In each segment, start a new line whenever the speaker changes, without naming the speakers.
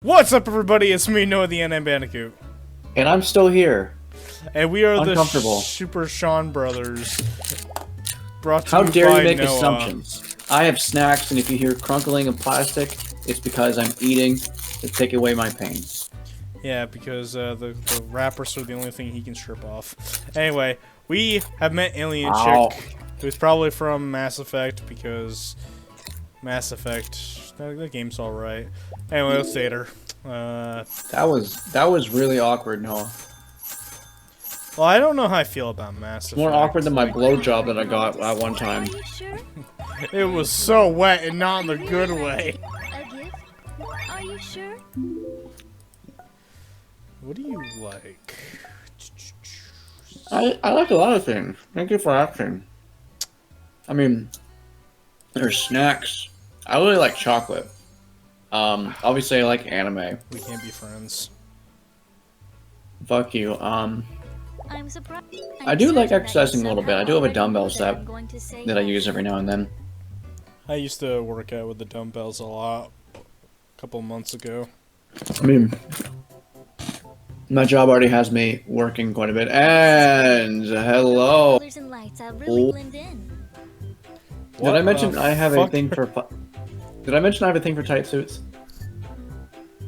What's up, everybody? It's me, Noah the NNBandicoot.
And I'm still here.
And we are the
Uncomfortable.
Super Sean Brothers. Brought to
How
you
dare
by
you make
Noah.
assumptions? I have snacks, and if you hear crunkling of plastic, it's because I'm eating to take away my pain.
Yeah, because the wrappers are the only thing he can strip off. Anyway, we have met Alien Chick, who's probably from Mass Effect, because Mass Effect, that game's alright. Anyway, let's date her.
That was really awkward, Noah.
Well, I don't know how I feel about Mass Effect.
More awkward than my blowjob that I got at one time.
Are you sure?
It was so wet and not in the good way.
A gift? Are you sure?
What do you like?
I like a lot of things. Thank you for asking. I mean, there's snacks. I really like chocolate. Obviously I like anime.
We can't be friends.
Fuck you.
I'm surprised.
I do like exercising a little bit. I do have a dumbbell set that I use every now and then.
I used to work out with the dumbbells a lot a couple months ago.
I mean, my job already has me working quite a bit. And hello.
Colors and lights really blend in.
Did I mention I have a
fuck?
thing for? Did I mention I have a thing for tight suits?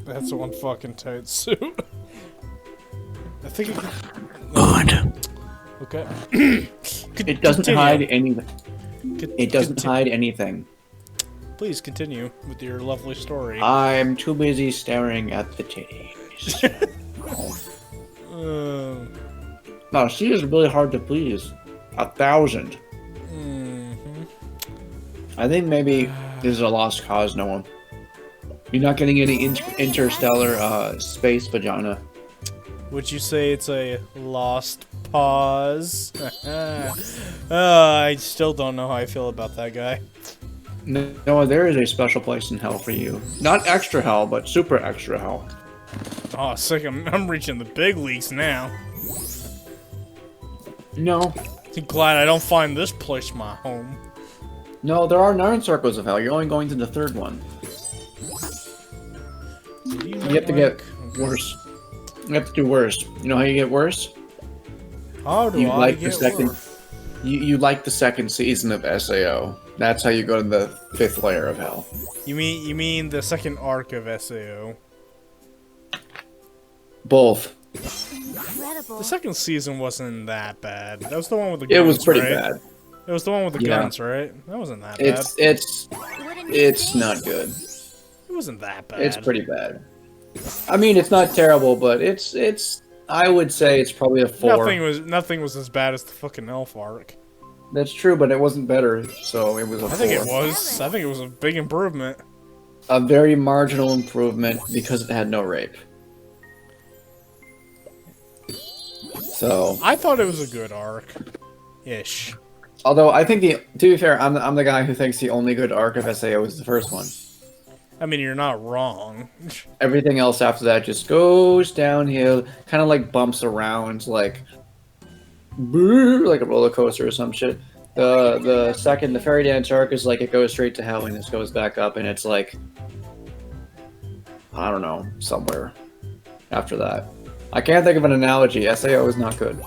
That's one fucking tight suit. I think it can...
Good.
Okay.
It doesn't
Continue.
hide anything. It doesn't
Continue.
hide anything.
Please continue with your lovely story.
I'm too busy staring at the titties. No, she is really hard to please. 1,000.
Mm-hmm.
I think maybe this is a lost cause, Noah. You're not getting any interstellar space vagina.
Would you say it's a lost pause? I still don't know how I feel about that guy.
Noah, there is a special place in hell for you. Not extra hell, but super extra hell.
Oh, sick! I'm reaching the big leagues now.
No.
I'm glad I don't find this place my home.
No, there are 9 circles of hell. You're only going to the 3rd one. You have to get worse. You have to do worse. You know how you get worse?
How do
You
I
like
get
the second.
worse?
You like the 2nd season of SAO. That's how you go to the 5th layer of hell.
You mean the second arc of SAO?
Both.
Incredible.
The second season wasn't that bad. That was the one with the guns,
It was pretty
right?
bad.
It was the one with the
Yeah.
guns, right? That wasn't that bad.
It's not good.
It wasn't that bad.
It's pretty bad. I mean, it's not terrible, but it's. I would say it's probably a 4.
Nothing was as bad as the fucking elf arc.
That's true, but it wasn't better, so it was a 4.
I think it was. I think it was a big improvement.
A very marginal improvement because it had no rape. So,
I thought it was a good arc, ish.
although I think to be fair, I'm the guy who thinks the only good arc of SAO is the first one.
I mean, you're not wrong.
Everything else after that just goes downhill, kind of like bumps around, like a roller coaster or some shit. The fairy dance arc is like it goes straight to hell and it goes back up, and it's like, I don't know, somewhere after that. I can't think of an analogy. SAO is not good.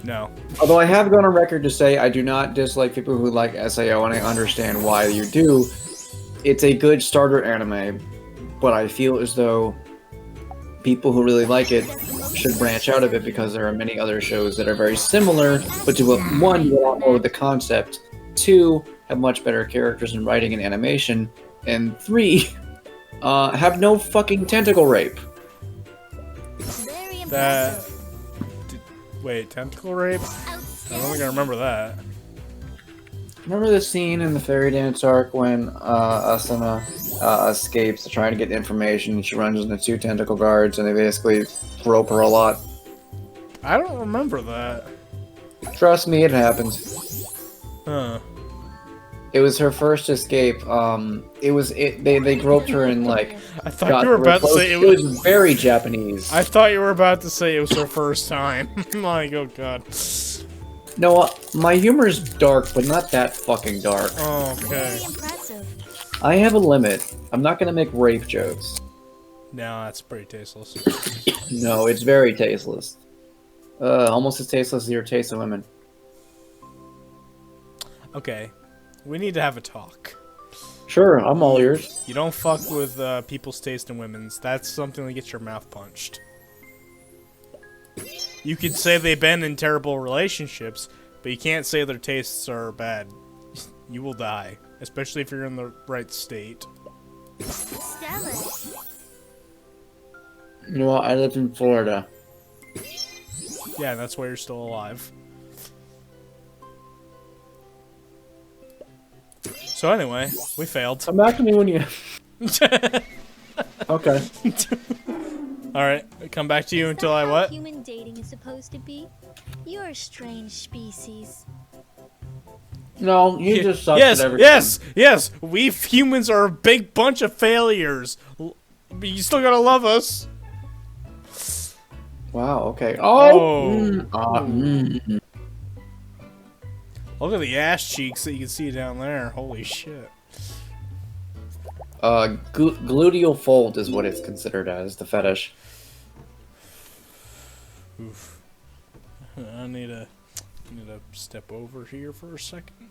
No.
Although I have gone on record to say I do not dislike people who like SAO, and I understand why you do. It's a good starter anime, but I feel as though people who really like it should branch out of it because there are many other shows that are very similar, but do one, do a lot more with the concept, 2, have much better characters and writing and animation, and 3, have no fucking tentacle rape.
Very
That.
impressive.
Wait, tentacle rape? I don't think I remember that.
Remember the scene in the fairy dance arc when Asuna escapes to try to get information, and she runs into 2 tentacle guards, and they basically rope her a lot?
I don't remember that.
Trust me, it happens.
Huh.
It was her first escape. They groped her and like.
I thought
got
you were
her
about to
close.
say
It was very Japanese.
I thought you were about to say it was her first time. Like, oh god.
No, my humor is dark, but not that fucking dark.
Oh, okay.
Very impressive.
I have a limit. I'm not gonna make rape jokes.
No, that's pretty tasteless.
No, it's very tasteless. Almost as tasteless as your taste of women.
Okay, we need to have a talk.
Sure, I'm all ears.
You don't fuck with people's taste in women's. That's something that gets your mouth punched. You could say they've been in terrible relationships, but you can't say their tastes are bad. You will die, especially if you're in the right state.
Stella.
You know what? I lived in Florida.
Yeah, that's why you're still alive. So anyway, we failed.
Come back to me when you... Okay.
Alright, come back to you until I
How
what?
human dating is supposed to be? You're a strange species.
No, you just suck
Yes,
at everything.
yes! We humans are a big bunch of failures. But you still gotta love us.
Wow, okay.
Oh.
Oh!
Look at the ass cheeks that you can see down there. Holy shit.
Gluteal fold is what it's considered as, the fetish.
Oof. I need to step over here for a second.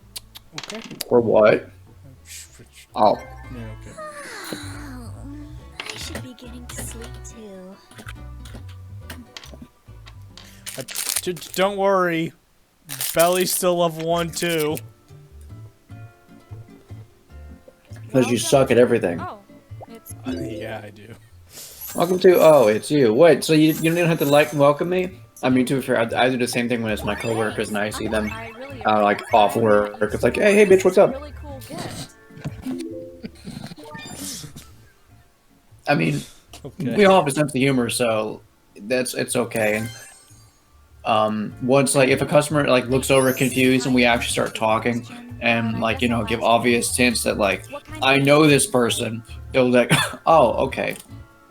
Okay.
Or what? Oh.
Yeah, okay.
Oh, I should be getting to sleep too.
Don't worry. Belly's still level 1 too.
Because you suck at everything.
Oh, it's
Yeah, I do.
Welcome to... Oh, it's you. Wait, so you don't have to like and welcome me? I mean, to be fair, I do the same thing when it's my coworkers and I see them,
I really
like, off work. It's like, hey, bitch, what's up?
really cool gift.
I mean,
Okay.
we all have a sense of humor, so it's okay. And once, like, if a customer, like, looks over confused and we actually start talking and, like, you know, give obvious hints that, like, I know this person, they'll be like, oh, okay.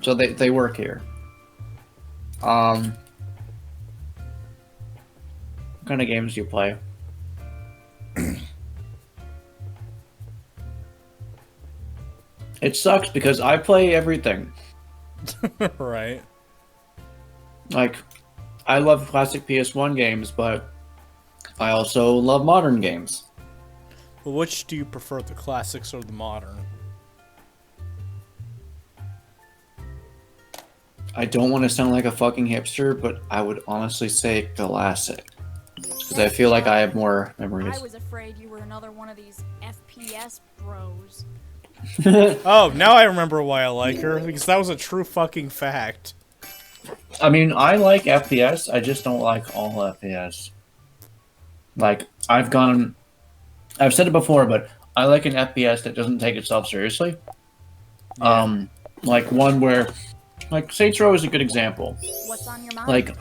So they work here. What kind of games do you play? It sucks because I play everything.
Right.
Like, I love classic PS1 games, but I also love modern games.
Well, which do you prefer, the classics or the modern?
I don't want to sound like a fucking hipster, but I would honestly say classic. Because I feel like I have more memories.
I was afraid you were another one of these FPS bros.
Oh, now I remember why I like her, because that was a true fucking fact.
I mean, I like FPS, I just don't like all FPS. Like, I've said it before, but I like an FPS that doesn't take itself seriously.
Yeah.
Like one where, like, Saints Row is a good example.
What's on your mind?
Like,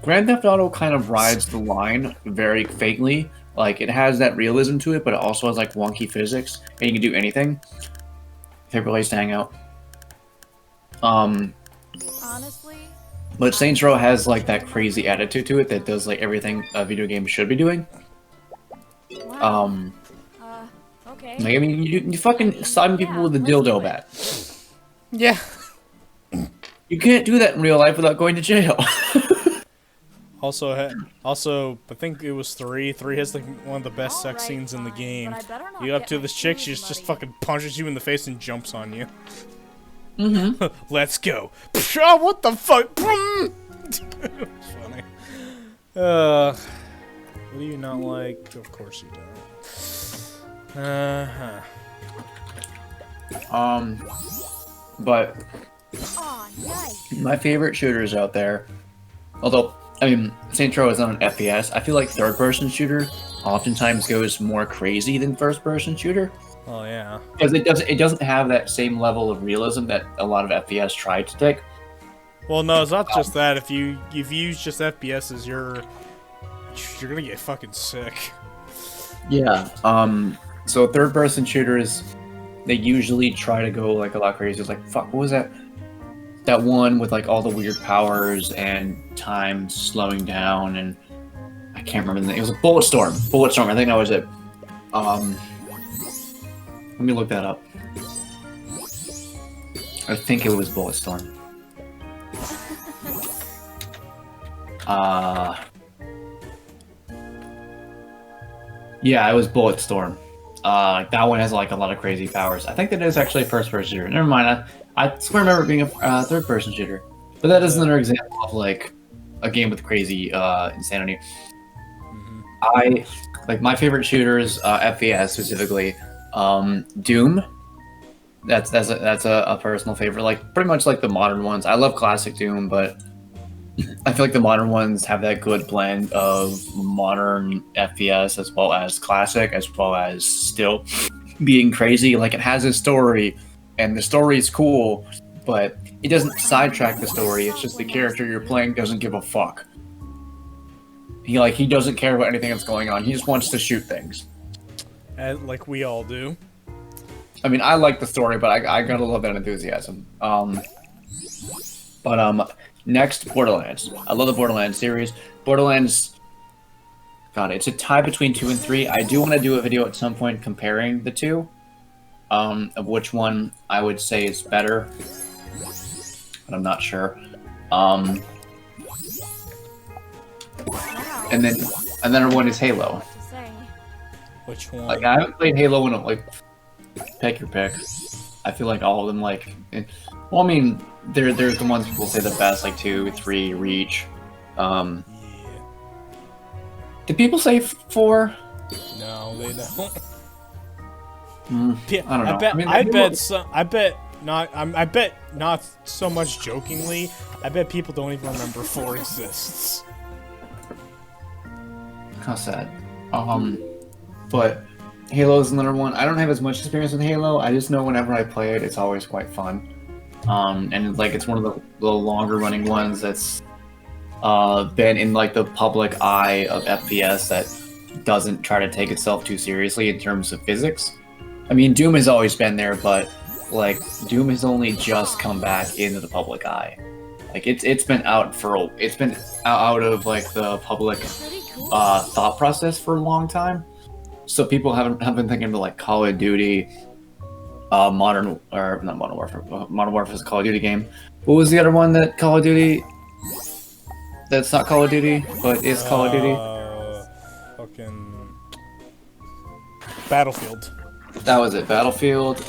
Grand Theft Auto kind of rides the line very fakely. Like, it has that realism to it, but it also has, like, wonky physics, and you can do anything. Favorite place to hang out.
honestly,
But Saints Row has, like, that crazy attitude to it that does, like, everything a video game should be doing.
wow. Okay.
Like, I mean, you fucking stun people with a dildo bat.
Yeah.
You can't do that in real life without going to jail.
Also, I think it was 3. 3 has like one of the best sex
Alright,
scenes in the
fine,
game.
but I better not
You go up
get
to
my
this chick, she
feelings
just
bloody.
fucking punches you in the face and jumps on you.
Mm-hmm.
Let's go. Oh, what the fuck? It's funny. What do you not like? Of course you don't.
But
Aw, nice.
my favorite shooters out there, although, I mean, Saints Row is not an FPS, I feel like third-person shooter oftentimes goes more crazy than first-person shooter.
Oh yeah.
Because it doesn't have that same level of realism that a lot of FPS try to take.
Well, no, it's not just that. If you use just FPSs, you're gonna get fucking sick.
Yeah. So third-person shooters, they usually try to go like a lot crazy. It's like, fuck, what was that? That one with like all the weird powers and time slowing down, and I can't remember the name. It was a Bulletstorm. Bulletstorm. I think that was it. Let me look that up. I think it was Bulletstorm. Yeah, it was Bulletstorm. That one has like a lot of crazy powers. I think that is actually a first-person shooter. Never mind. I swear I remember it being a third-person shooter. But that is another example of like a game with crazy insanity. I like my favorite shooters, FPS specifically, Doom. That's a personal favorite. Like pretty much like the modern ones. I love classic Doom, but I feel like the modern ones have that good blend of modern FPS as well as classic, as well as still being crazy. Like it has a story, and the story is cool, but it doesn't sidetrack the story. It's just the character you're playing doesn't give a fuck. He doesn't care about anything that's going on. He just wants to shoot things.
Like we all do.
I mean, I like the story, but I gotta love that enthusiasm. Next, Borderlands. I love the Borderlands series. Borderlands, God, it's a tie between 2 and 3. I do want to do a video at some point comparing the two, of which one I would say is better, but I'm not sure.
Wow.
And then another one is Halo.
What to say.
Which one?
Like I haven't played Halo in like pick your pick. I feel like all of them well, I mean, there's the ones people say the best, like 2, 3, Reach.
Yeah.
Did people say 4?
No, they don't.
I don't know.
I bet not so much jokingly. I bet people don't even remember 4 exists.
How sad. But Halo's another one. I don't have as much experience with Halo. I just know whenever I play it, it's always quite fun. And like it's one of the longer running ones that's been in like the public eye of FPS that doesn't try to take itself too seriously in terms of physics. I mean, Doom has always been there, but like Doom has only just come back into the public eye. Like it's been out of like the public thought process for a long time. So people have been thinking about like Call of Duty, Modern Warfare is a Call of Duty game. What was the other one that Call of Duty? That's not Call of Duty, but is Call of Duty.
Fucking Battlefield.
That was it. Battlefield.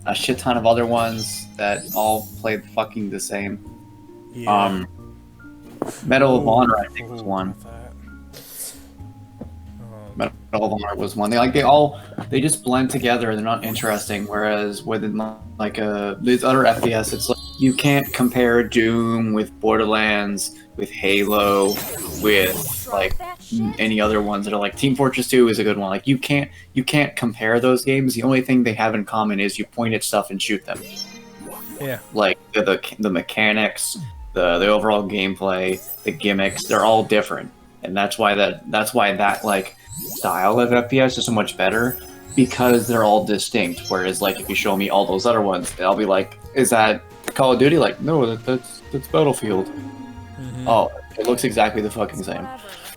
A shit ton of other ones that all played fucking the same.
Yeah.
Medal of Honor, I think, was one. Medal of Honor was one. They just blend together. They're not interesting. Whereas with like these other FPS, it's like you can't compare Doom with Borderlands, with Halo, with like any other ones that are like Team Fortress 2 is a good one. Like you can't compare those games. The only thing they have in common is you point at stuff and shoot them.
Yeah.
Like the mechanics, the overall gameplay, the gimmicks, they're all different. And that's why that like style of FPS is so much better, because they're all distinct. Whereas like if you show me all those other ones, I'll be like, is that Call of Duty? Like, no, that's Battlefield.
Mm-hmm.
Oh, it looks exactly the fucking same.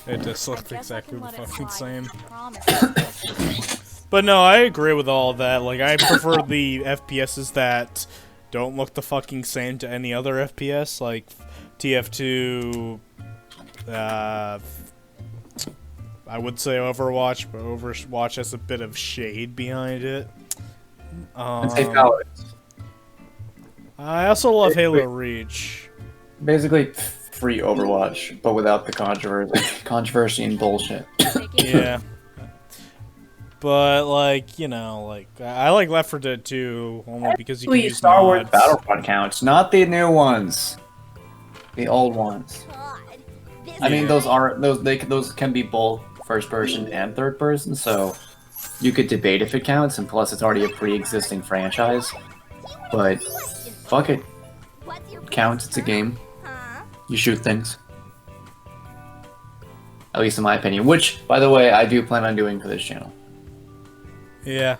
It does look exactly the fucking same. But no, I agree with all of that. Like, I prefer the FPSs that don't look the fucking same to any other FPS, like TF2, I would say Overwatch, but Overwatch has a bit of shade behind it.
And say Paladins.
I also love Halo Reach.
Basically, free Overwatch, but without the controversy and bullshit.
Yeah. But, like, you know, like, I like Left 4 Dead 2, only because you can use
Star Wars
mods.
Battlefront counts, not the new ones. The old ones. I mean, those can be both first person and third person, so you could debate if it counts, and plus it's already a pre-existing franchise. But fuck it. It counts, it's a game. You shoot things. At least in my opinion, which, by the way, I do plan on doing for this channel.
Yeah.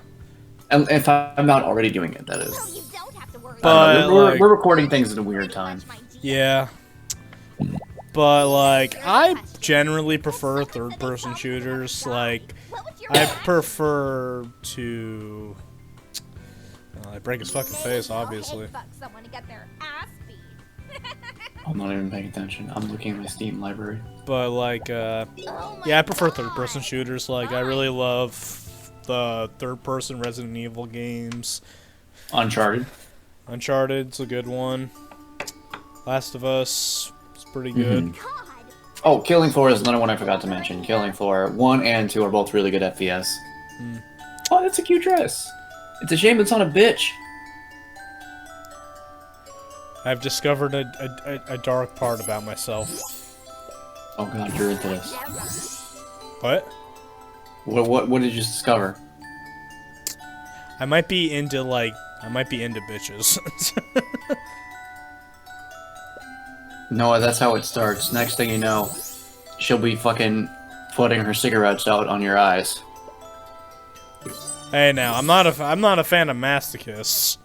And if I'm not already doing it, that is.
But, like,
we're recording things at a weird time.
Yeah. But, like, I generally prefer third-person shooters. Like, I prefer to... Well, I break his fucking face, obviously.
Fuck someone to get their ass beat.
I'm not even paying attention. I'm looking at my Steam library.
But like,
Oh
yeah, I prefer third-person shooters. Like, I really love the third-person Resident Evil games.
Uncharted.
Uncharted's a good one. Last of Us is pretty good.
God.
Oh, Killing Floor is another one I forgot to mention. Killing Floor 1 and 2 are both really good FPS. Oh, that's a cute dress. It's a shame it's not a bitch.
I've discovered a dark part about myself.
Oh god, you're into this.
What?
What did you discover?
I might be into bitches.
No, that's how it starts. Next thing you know, she'll be fucking putting her cigarettes out on your eyes.
Hey, now I'm not a fan of masochists.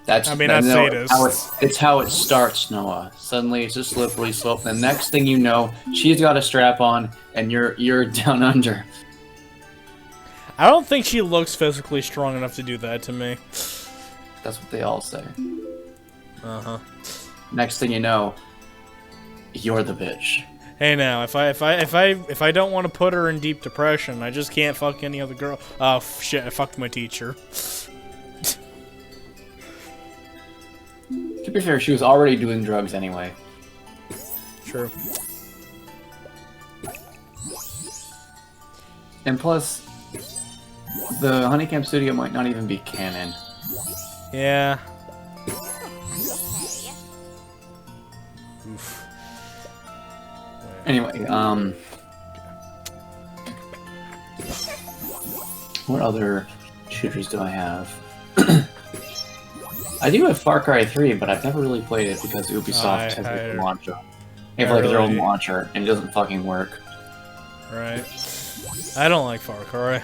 That's
I mean, not sadists.
It's how it starts, Noah. Suddenly it's a slippery slope. The next thing you know, she's got a strap on, and you're down under.
I don't think she looks physically strong enough to do that to me.
That's what they all say.
Uh-huh.
Next thing you know, you're the bitch.
Hey now, if I don't want to put her in deep depression, I just can't fuck any other girl. Oh shit! I fucked my teacher.
To be fair, she was already doing drugs anyway.
True.
And plus, the Honeycomb Studio might not even be canon.
Yeah.
Okay.
Oof.
Anyway, what other shooters do I have? I do have Far Cry 3, but I've never really played it because Ubisoft has like a launcher. They have like their own launcher, and it doesn't fucking work.
Right. I don't like Far Cry.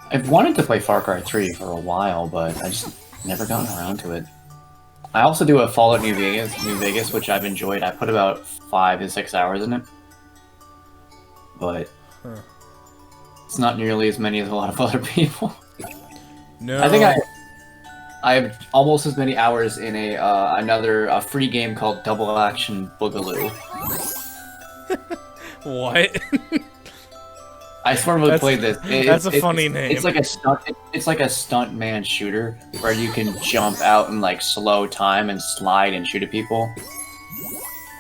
I've wanted to play Far Cry 3 for a while, but I just never gotten around to it. I also do have Fallout New Vegas, which I've enjoyed. I put about 5 to 6 hours in it, but it's not nearly as many as a lot of other people.
No.
I think I have almost as many hours in another free game called Double Action Boogaloo.
What?
I swear played this.
That's a funny name.
It's like a stunt. It's like a stuntman shooter where you can jump out in like slow time and slide and shoot at people,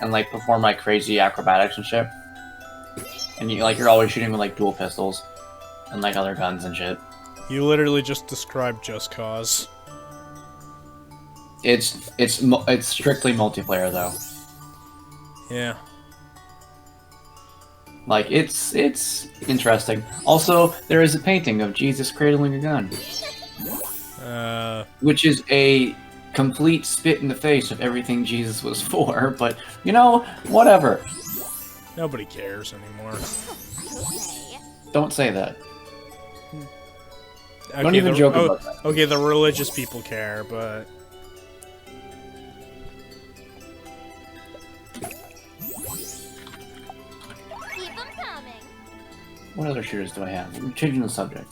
and like perform like crazy acrobatics and shit. And you're always shooting with like dual pistols and like other guns and shit.
You literally just described Just Cause.
It's strictly multiplayer though.
Yeah.
Like it's interesting. Also, there is a painting of Jesus cradling a gun, which is a complete spit in the face of everything Jesus was for. But you know, whatever.
Nobody cares anymore.
Okay.
Don't say that.
Okay,
Don't even joke about that.
Okay, the religious people care, but
Keep them coming.
What other shooters do I have? I'm changing the subject.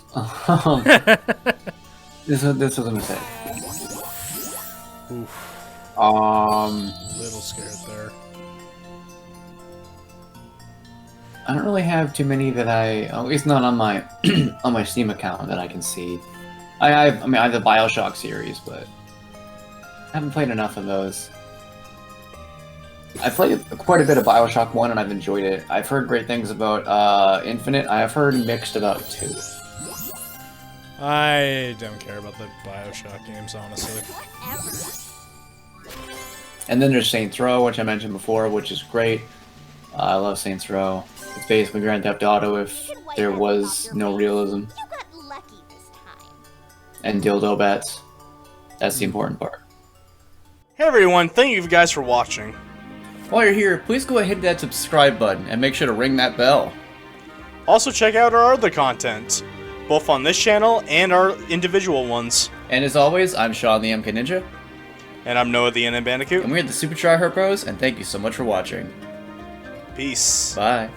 This was a mistake.
oof,
Um,
a little scared there.
I don't really have too many that at least not on my on my Steam account that I can see. I have the BioShock series, but I haven't played enough of those. I played quite a bit of BioShock 1 and I've enjoyed it. I've heard great things about Infinite. I have heard mixed about 2.
I don't care about the BioShock games, honestly.
Whatever.
And then there's Saints Row, which I mentioned before, which is great. I love Saints Row. It's basically Grand Theft Auto if there was no realism.
You got lucky this time.
And dildo bats. That's the important part.
Hey everyone, thank you guys for watching.
While you're here, please go ahead and hit that subscribe button and make sure to ring that bell.
Also check out our other content, both on this channel and our individual ones.
And as always, I'm Sean the MK Ninja,
And I'm Noah the NNBandicoot.
and we're the Super Tryhard Bros, and thank you so much for watching.
Peace.
Bye.